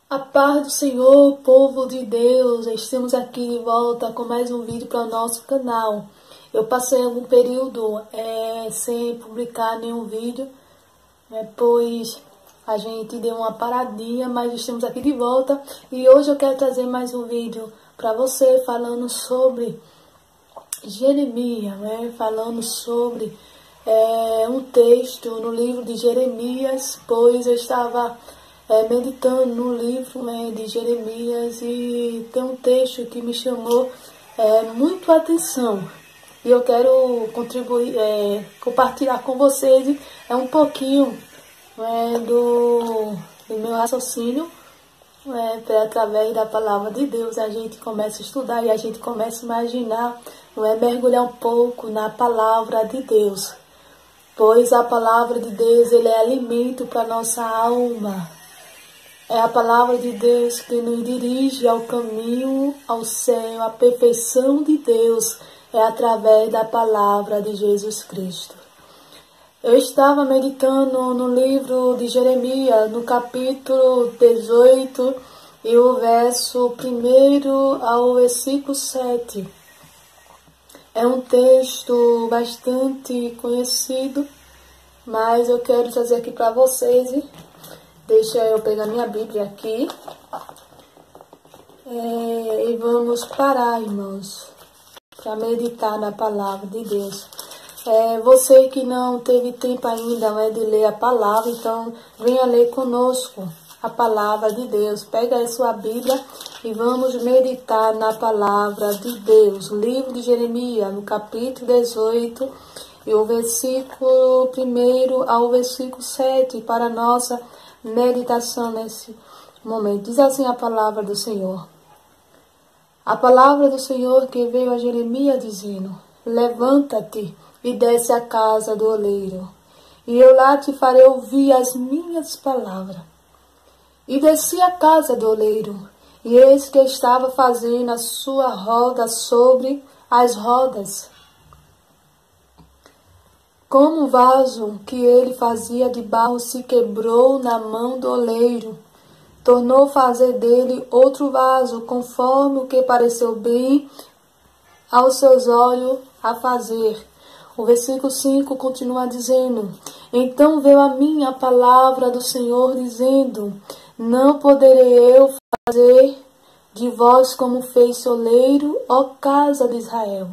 A paz do Senhor, povo de Deus, estamos aqui de volta com mais um vídeo para o nosso canal. Eu passei algum período sem publicar nenhum vídeo, pois a gente deu uma paradinha, mas estamos aqui de volta. E hoje eu quero trazer mais um vídeo para você falando sobre Jeremias, falando sobre um texto no livro de Jeremias, pois eu estava meditando no livro de Jeremias e tem um texto que me chamou muito a atenção e eu quero contribuir, compartilhar com vocês um pouquinho do meu raciocínio. Através da palavra de Deus a gente começa a estudar e a gente começa a imaginar, mergulhar um pouco na palavra de Deus, pois a palavra de Deus ele é alimento para nossa alma. É a palavra de Deus que nos dirige ao caminho, ao céu, à perfeição de Deus. É através da palavra de Jesus Cristo. Eu estava meditando no livro de Jeremias, no capítulo 18, e o verso 1 ao versículo 7. É um texto bastante conhecido, mas eu quero trazer aqui para vocês. Deixa eu pegar minha Bíblia aqui. E vamos parar, irmãos, para meditar na palavra de Deus. Você que não teve tempo ainda de ler a palavra, então venha ler conosco a palavra de Deus. Pega aí sua Bíblia e vamos meditar na palavra de Deus. O livro de Jeremias, no capítulo 18, e o versículo 1 ao versículo 7, para a nossa meditação nesse momento. Diz assim a palavra do Senhor. A palavra do Senhor que veio a Jeremias dizendo: levanta-te e desce à casa do oleiro, e eu lá te farei ouvir as minhas palavras. E desci à casa do oleiro, e eis que estava fazendo a sua roda sobre as rodas. Como um vaso que ele fazia de barro se quebrou na mão do oleiro, tornou fazer dele outro vaso, conforme o que pareceu bem aos seus olhos a fazer. O versículo 5 continua dizendo: então veio a mim a palavra do Senhor, dizendo: não poderei eu fazer de vós como fez o oleiro, ó casa de Israel.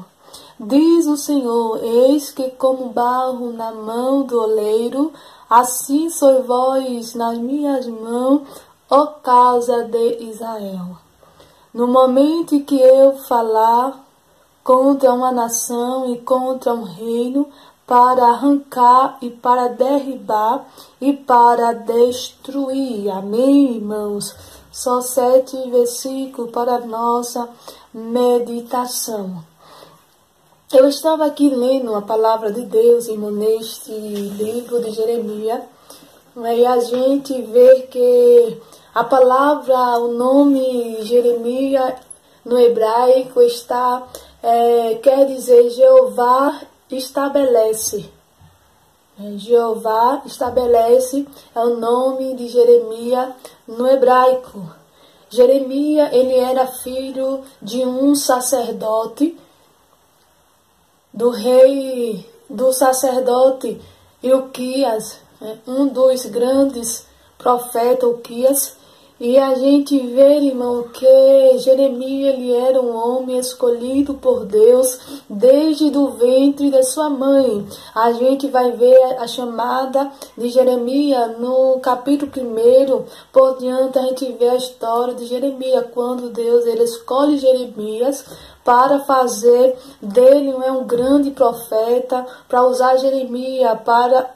Diz o Senhor: eis que como barro na mão do oleiro, assim sois vós nas minhas mãos, ó casa de Israel. No momento em que eu falar contra uma nação e contra um reino, para arrancar e para derribar e para destruir. Amém, irmãos? Só 7 versículos para a nossa meditação. Eu estava aqui lendo a palavra de Deus, irmão, neste livro de Jeremias, e a gente vê que a palavra, o nome Jeremias no hebraico quer dizer Jeová estabelece. Jeová estabelece é o nome de Jeremias no hebraico. Jeremias, ele era filho de um sacerdote, do sacerdote Ilquias, um dos grandes profetas Ilquias. E a gente vê, irmão, que Jeremias ele era um homem escolhido por Deus desde o ventre de sua mãe. A gente vai ver a chamada de Jeremias no capítulo 1. Por diante a gente vê a história de Jeremias, quando Deus ele escolhe Jeremias para fazer dele um grande profeta, para usar Jeremias para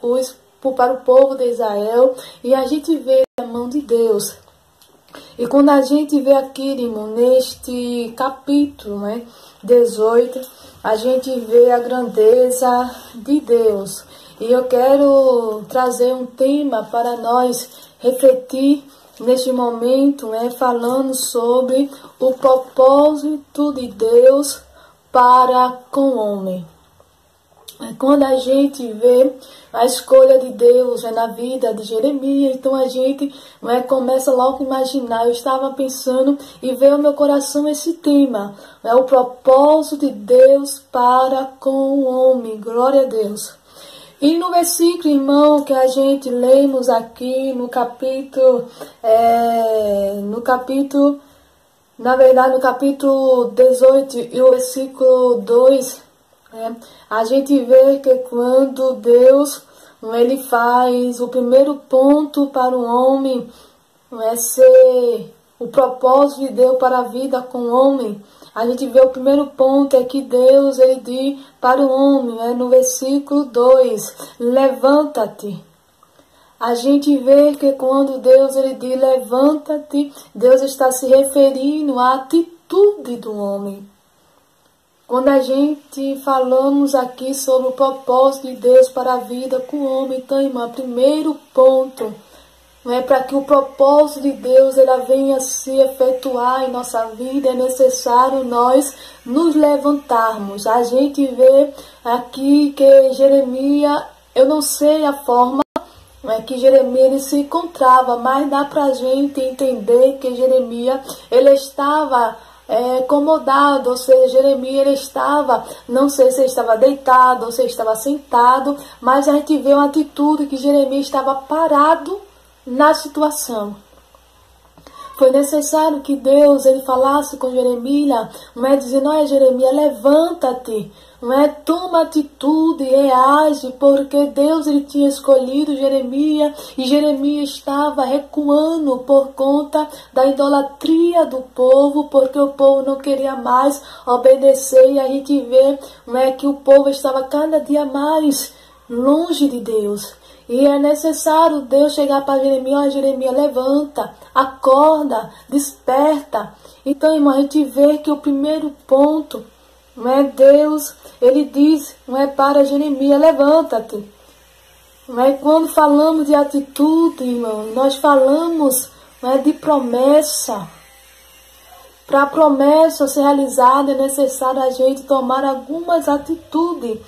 o povo de Israel. E a gente vê a mão de Deus. E quando a gente vê aqui, irmão, neste capítulo 18, a gente vê a grandeza de Deus. E eu quero trazer um tema para nós refletir neste momento, falando sobre o propósito de Deus para com o homem. Quando a gente vê a escolha de Deus na vida de Jeremias, então a gente começa logo a imaginar. Eu estava pensando e veio ao meu coração esse tema, o propósito de Deus para com o homem. Glória a Deus. E no versículo, irmão, que a gente lemos aqui no capítulo, na verdade no capítulo 18 e o versículo 2, a gente vê que quando Deus ele faz o primeiro ponto para o homem, ser o propósito de Deus para a vida com o homem, a gente vê o primeiro ponto é que Deus ele diz para o homem, no versículo 2, levanta-te. A gente vê que quando Deus ele diz levanta-te, Deus está se referindo à atitude do homem. Quando a gente falamos aqui sobre o propósito de Deus para a vida com o homem, então, irmão, primeiro ponto, para que o propósito de Deus ele venha se efetuar em nossa vida, é necessário nós nos levantarmos. A gente vê aqui que Jeremias, eu não sei a forma que Jeremias ele se encontrava, mas dá para a gente entender que Jeremias ele estava acomodado, ou seja, Jeremias ele estava, não sei se ele estava deitado ou se ele estava sentado, mas a gente vê uma atitude que Jeremias estava parado na situação. Foi necessário que Deus ele falasse com Jeremias, dizendo, olha Jeremias, levanta-te, toma atitude e age, porque Deus ele tinha escolhido Jeremias e Jeremias estava recuando por conta da idolatria do povo, porque o povo não queria mais obedecer e a gente vê que o povo estava cada dia mais longe de Deus. E é necessário Deus chegar para Jeremias, ó Jeremias, levanta, acorda, desperta. Então, irmão, a gente vê que o primeiro ponto, Deus, ele diz, para Jeremias, levanta-te. Quando falamos de atitude, irmão, nós falamos de promessa. Para a promessa ser realizada, é necessário a gente tomar algumas atitudes.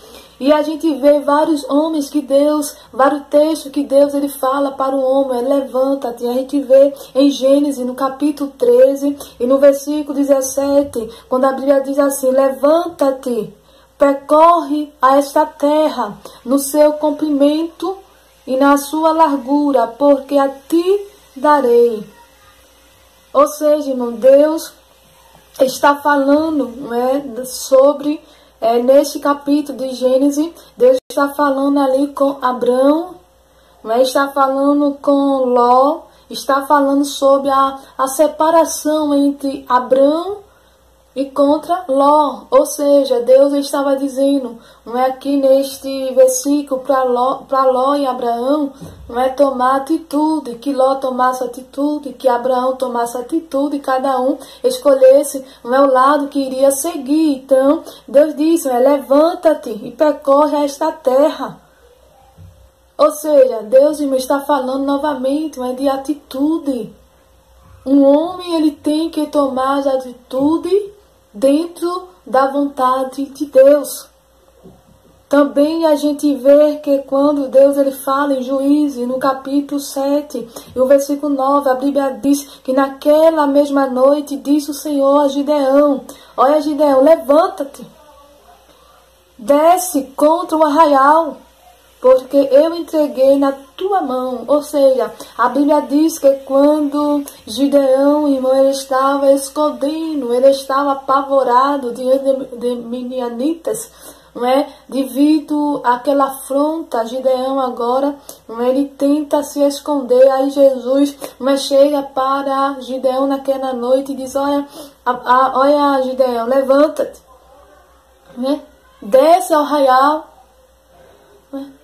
E a gente vê vários homens que Deus, vários textos que Deus ele fala para o homem, levanta-te. A gente vê em Gênesis, no capítulo 13 e no versículo 17, quando a Bíblia diz assim, levanta-te, percorre a esta terra no seu comprimento e na sua largura, porque a ti darei. Ou seja, irmão, Deus está falando sobre... neste capítulo de Gênesis, Deus está falando ali com Abrão, está falando com Ló, está falando sobre a separação entre Abrão e contra Ló. Ou seja, Deus estava dizendo, aqui neste versículo para Ló e Abraão, tomar atitude, que Ló tomasse atitude, que Abraão tomasse atitude, cada um escolhesse o lado que iria seguir. Então, Deus disse, levanta-te e percorre esta terra. Ou seja, Deus está falando novamente de atitude. Um homem ele tem que tomar atitude dentro da vontade de Deus. Também a gente vê que quando Deus ele fala em Juízes, no capítulo 7, e o versículo 9, a Bíblia diz que naquela mesma noite disse o Senhor a Gideão, olha Gideão, levanta-te, desce contra o arraial, porque eu entreguei na tua mão. Ou seja, a Bíblia diz que quando Gideão, irmão, ele estava escondendo, ele estava apavorado diante de Midianitas, devido àquela afronta, Gideão agora, ele tenta se esconder. Aí Jesus chega para Gideão naquela noite e diz, olha Gideão, levanta-te, desce ao arraial,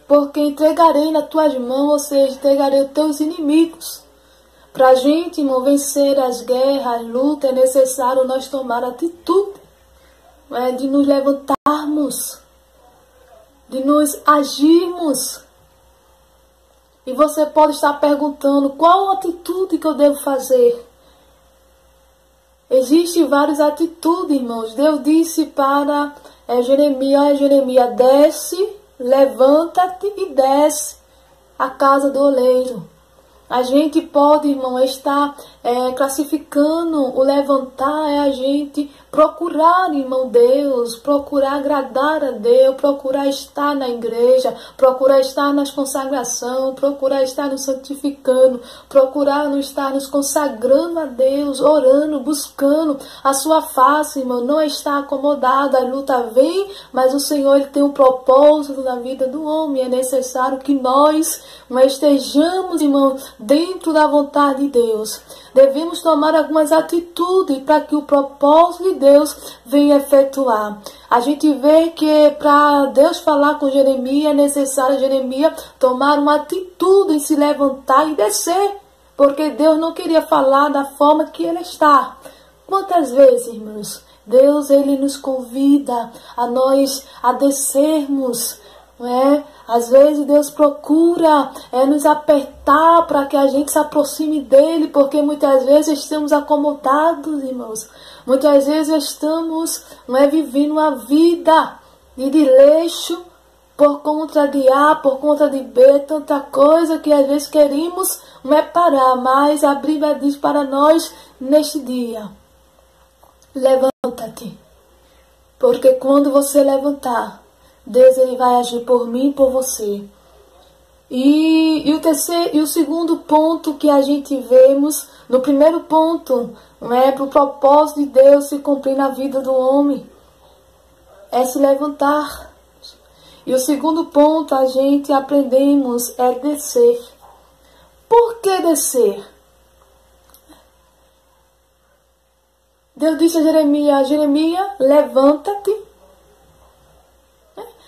porque entregarei nas tuas mãos, ou seja, entregarei os teus inimigos. Para a gente, irmão, vencer as guerras, as lutas, é necessário nós tomar atitude, de nos levantarmos, de nos agirmos. E você pode estar perguntando, qual atitude que eu devo fazer? Existem várias atitudes, irmãos. Deus disse para Jeremias, desce levanta-te e desce a casa do oleiro. A gente pode, irmão, estar classificando o levantar, é a gente procurar, irmão, Deus, procurar agradar a Deus, procurar estar na igreja, procurar estar nas consagrações, procurar estar nos santificando, procurar estar nos consagrando a Deus, orando, buscando a sua face, irmão, não está acomodado, a luta vem, mas o Senhor ele tem um propósito na vida do homem, é necessário que nós estejamos, irmão, dentro da vontade de Deus. Devemos tomar algumas atitudes para que o propósito de Deus venha efetuar. A gente vê que para Deus falar com Jeremias, é necessário Jeremias tomar uma atitude em se levantar e descer, porque Deus não queria falar da forma que ele está. Quantas vezes, irmãos, Deus ele nos convida a nós a descermos, não é? Às vezes Deus procura nos apertar para que a gente se aproxime dele, porque muitas vezes estamos acomodados, irmãos. Muitas vezes estamos vivendo uma vida de desleixo por conta de A, por conta de B, tanta coisa que às vezes queremos parar, mas a Bíblia diz para nós neste dia: levanta-te, porque quando você levantar, Deus ele vai agir por mim e por você. E o segundo ponto que a gente vemos, no primeiro ponto, para o propósito de Deus se cumprir na vida do homem, é se levantar. E o segundo ponto a gente aprendemos é descer. Por que descer? Deus disse a Jeremias: Jeremias, levanta-te.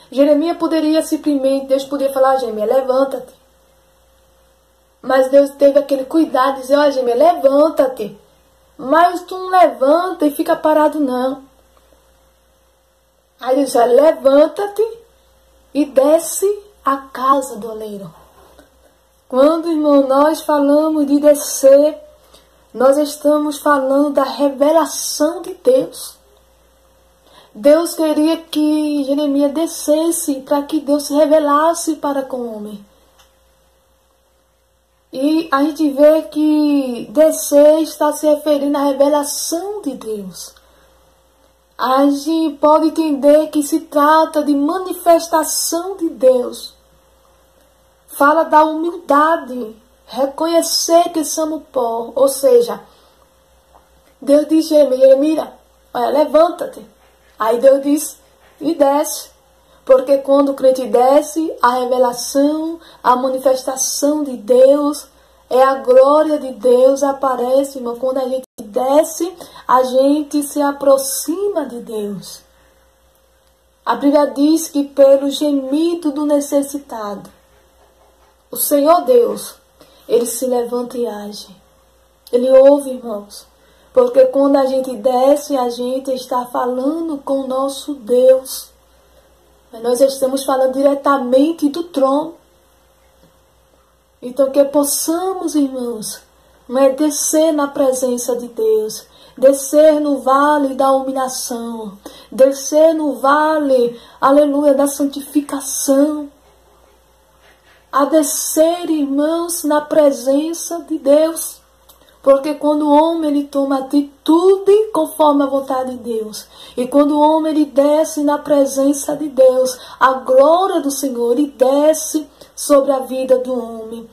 Jeremias poderia simplesmente, Deus podia falar a Jeremias: levanta-te. Mas Deus teve aquele cuidado de dizer: ó, Jeremias, levanta-te. Mas tu não levanta e fica parado, não. Aí ele disse: levanta-te e desce a casa do oleiro. Quando, irmão, nós falamos de descer, nós estamos falando da revelação de Deus. Deus queria que Jeremias descesse para que Deus se revelasse para com o homem. E a gente vê que descer está se referindo à revelação de Deus. A gente pode entender que se trata de manifestação de Deus. Fala da humildade, reconhecer que somos pó. Ou seja, Deus diz a Jeremias: olha, levanta-te. Aí Deus diz: e desce. Porque quando o crente desce, a revelação, a manifestação de Deus, a glória de Deus aparece, irmão. Quando a gente desce, a gente se aproxima de Deus. A Bíblia diz que pelo gemido do necessitado, o Senhor Deus, ele se levanta e age. Ele ouve, irmãos. Porque quando a gente desce, a gente está falando com o nosso Deus. Nós estamos falando diretamente do trono. Então que possamos, irmãos, descer na presença de Deus. Descer no vale da humilhação. Descer no vale, aleluia, da santificação. A descer, irmãos, na presença de Deus. Porque quando o homem ele toma atitude conforme a vontade de Deus, e quando o homem ele desce na presença de Deus, a glória do Senhor ele desce sobre a vida do homem.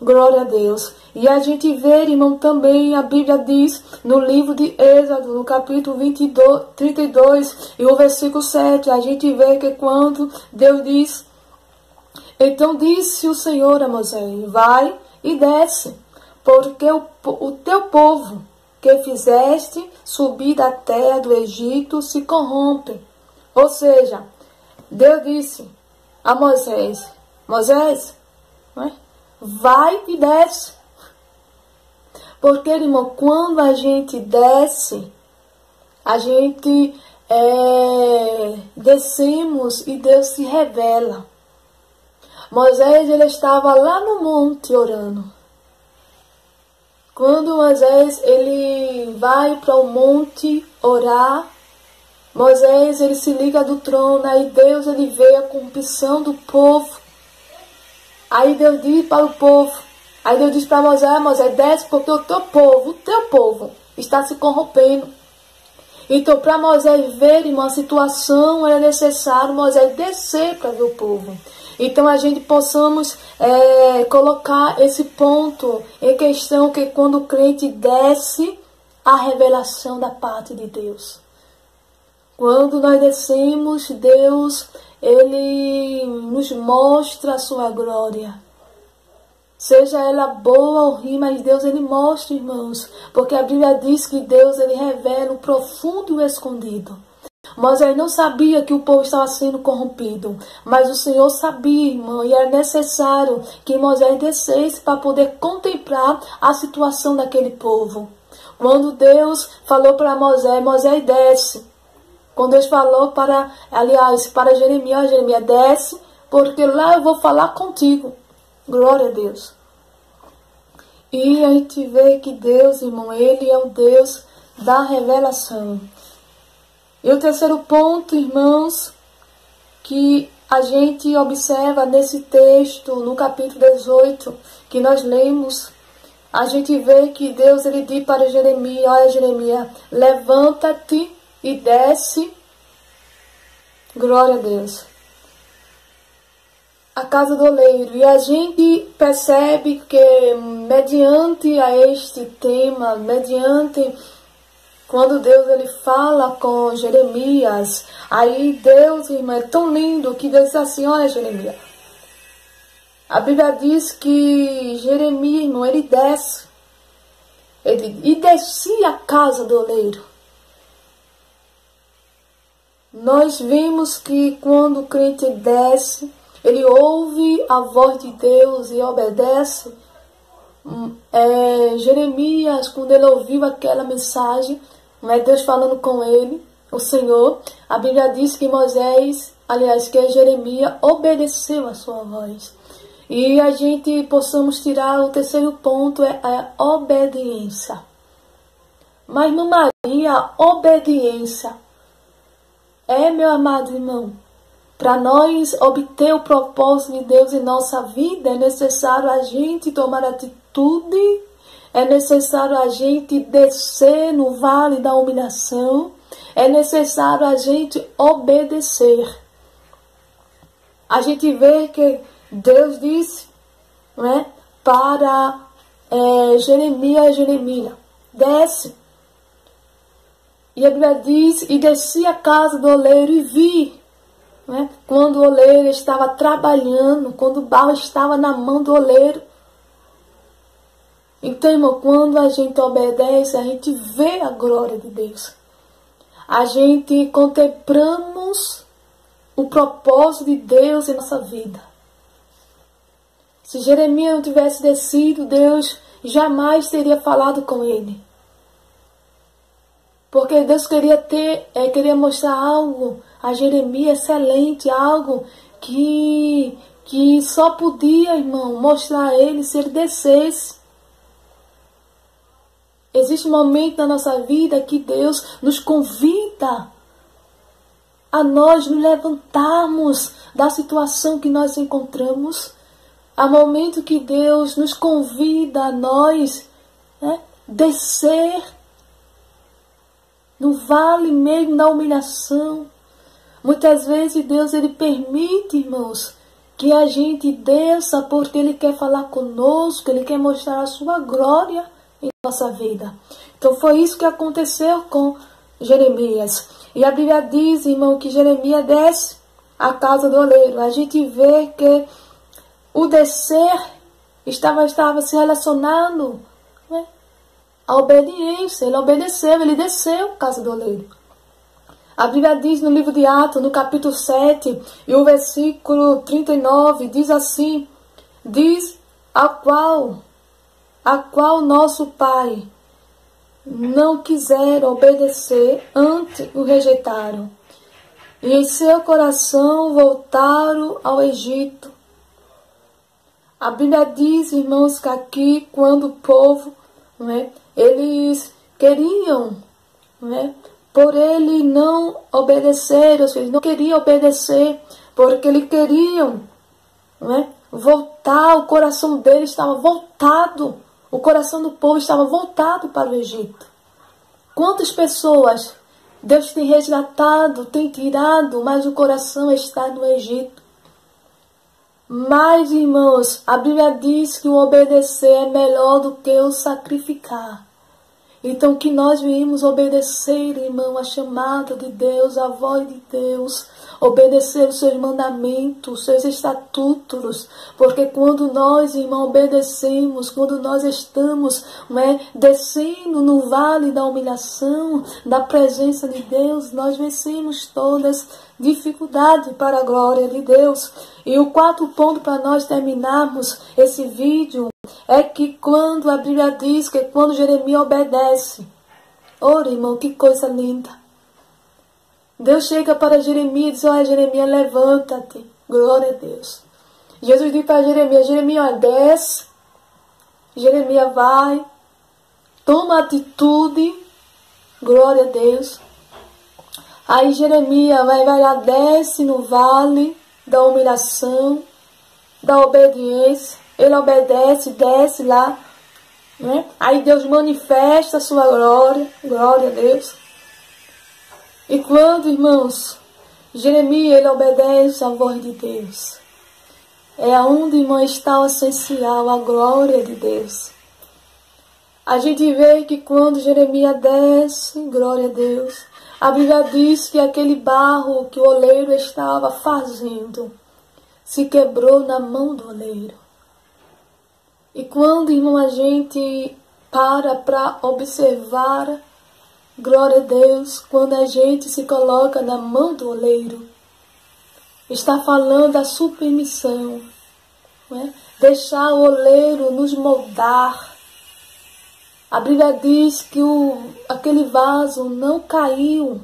Glória a Deus. E a gente vê, irmão, também a Bíblia diz no livro de Êxodo, no capítulo 32 e o versículo 7, a gente vê que quando Deus diz: então disse o Senhor a Moisés: vai e desce, porque o teu povo que fizeste subir da terra do Egito se corrompe. Ou seja, Deus disse a Moisés: Moisés, vai e desce. Porque, irmão, quando a gente desce, a gente descemos e Deus se revela. Moisés ele estava lá no monte orando. Quando Moisés ele vai para o monte orar, Moisés, ele se liga do trono, aí Deus, ele vê a corrupção do povo. Aí Deus diz para o povo, aí Deus diz para Moisés, Moisés, desce porque o teu povo está se corrompendo. Então, para Moisés ver uma situação, era necessário Moisés descer para ver o povo. Então, a gente possamos colocar esse ponto em questão, que quando o crente desce, a revelação da parte de Deus. Quando nós descemos, Deus, ele nos mostra a sua glória. Seja ela boa ou ruim, mas Deus, ele mostra, irmãos. Porque a Bíblia diz que Deus, ele revela o profundo e o escondido. Moisés não sabia que o povo estava sendo corrompido. Mas o Senhor sabia, irmão. E era necessário que Moisés descesse para poder contemplar a situação daquele povo. Quando Deus falou para Moisés, Moisés desce. Quando Deus falou para Jeremias, Jeremias desce, porque lá eu vou falar contigo. Glória a Deus. E a gente vê que Deus, irmão, ele é o Deus da revelação. E o terceiro ponto, irmãos, que a gente observa nesse texto, no capítulo 18, que nós lemos, a gente vê que Deus, ele diz para Jeremias, olha Jeremias, levanta-te e desce. Glória a Deus. A casa do oleiro. E a gente percebe que mediante a este tema, mediante quando Deus, ele fala com Jeremias, aí Deus, irmão, é tão lindo que Deus diz assim, olha Jeremias, a Bíblia diz que Jeremias, irmão, ele desce, e descia a casa do oleiro. Nós vimos que quando o crente desce, ele ouve a voz de Deus e obedece. Jeremias, quando ele ouviu aquela mensagem, Deus falando com ele, o Senhor, a Bíblia diz que que Jeremias obedeceu a sua voz. E a gente possamos tirar o terceiro ponto, é a obediência. Mas no Maria, a obediência meu amado irmão, para nós obter o propósito de Deus em nossa vida, é necessário a gente tomar atitude, é necessário a gente descer no vale da humilhação, é necessário a gente obedecer. A gente vê que Deus disse, para Jeremias, desce. E a Bíblia diz, e desci a casa do oleiro e vi, quando o oleiro estava trabalhando, quando o barro estava na mão do oleiro. Então, irmão, quando a gente obedece, a gente vê a glória de Deus. A gente contemplamos o propósito de Deus em nossa vida. Se Jeremias não tivesse descido, Deus jamais teria falado com ele. Porque Deus queria mostrar algo a Jeremias excelente, algo que só podia, irmão, mostrar a ele se ele descesse. Existe um momento na nossa vida que Deus nos convida a nós nos levantarmos da situação que nós encontramos. Há momento que Deus nos convida a nós descer no vale mesmo da humilhação. Muitas vezes Deus, ele permite, irmãos, que a gente desça porque ele quer falar conosco, ele quer mostrar a sua glória em nossa vida. Então foi isso que aconteceu com Jeremias. E a Bíblia diz, irmão, que Jeremias desce a casa do oleiro. A gente vê que o descer estava se relacionando a obediência. Ele obedeceu, ele desceu a casa do oleiro. A Bíblia diz no livro de Atos, no capítulo 7, e o versículo 39, diz assim, diz a qual nosso pai não quiseram obedecer, antes o rejeitaram. E em seu coração voltaram ao Egito. A Bíblia diz, irmãos, que aqui, quando o povo, eles queriam por ele não obedecer, ou seja, não queria obedecer, porque eles queriam, não é, voltar, o coração dele estava voltado, o coração do povo estava voltado para o Egito. Quantas pessoas Deus tem resgatado, tem tirado, mas o coração está no Egito. Mas, irmãos, a Bíblia diz que o obedecer é melhor do que o sacrificar. Então, que nós venhamos obedecer, irmão, a chamada de Deus, a voz de Deus, obedecer os seus mandamentos, os seus estatutos, porque quando nós, irmão, obedecemos, quando nós estamos descendo no vale da humilhação, da presença de Deus, nós vencemos todas dificuldades para a glória de Deus. E o quarto ponto para nós terminarmos esse vídeo é que quando a Bíblia diz que quando Jeremias obedece, ora, irmão, que coisa linda. Deus chega para Jeremias e diz: olha, Jeremias, levanta-te. Glória a Deus. Jesus diz para Jeremias: Jeremias, desce. Jeremias vai, toma atitude. Glória a Deus. Aí Jeremias vai lá, desce no vale da humilhação, da obediência. Ele obedece, desce lá, né? Aí Deus manifesta a sua glória, glória a Deus. E quando, irmãos, Jeremias, ele obedece à voz de Deus, é aonde, irmão, está o essencial, a glória de Deus. A gente vê que quando Jeremias desce, glória a Deus, a Bíblia diz que aquele barro que o oleiro estava fazendo se quebrou na mão do oleiro. E quando, irmão, a gente para observar, glória a Deus, quando a gente se coloca na mão do oleiro, está falando da submissão, né? Deixar o oleiro nos moldar. A Bíblia diz que aquele vaso não caiu.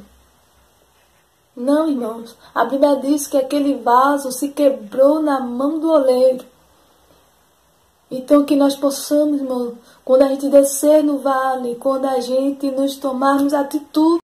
Não, irmãos. A Bíblia diz que aquele vaso se quebrou na mão do oleiro. Então, que nós possamos, irmão, quando a gente descer no vale, quando a gente nos tomarmos atitude,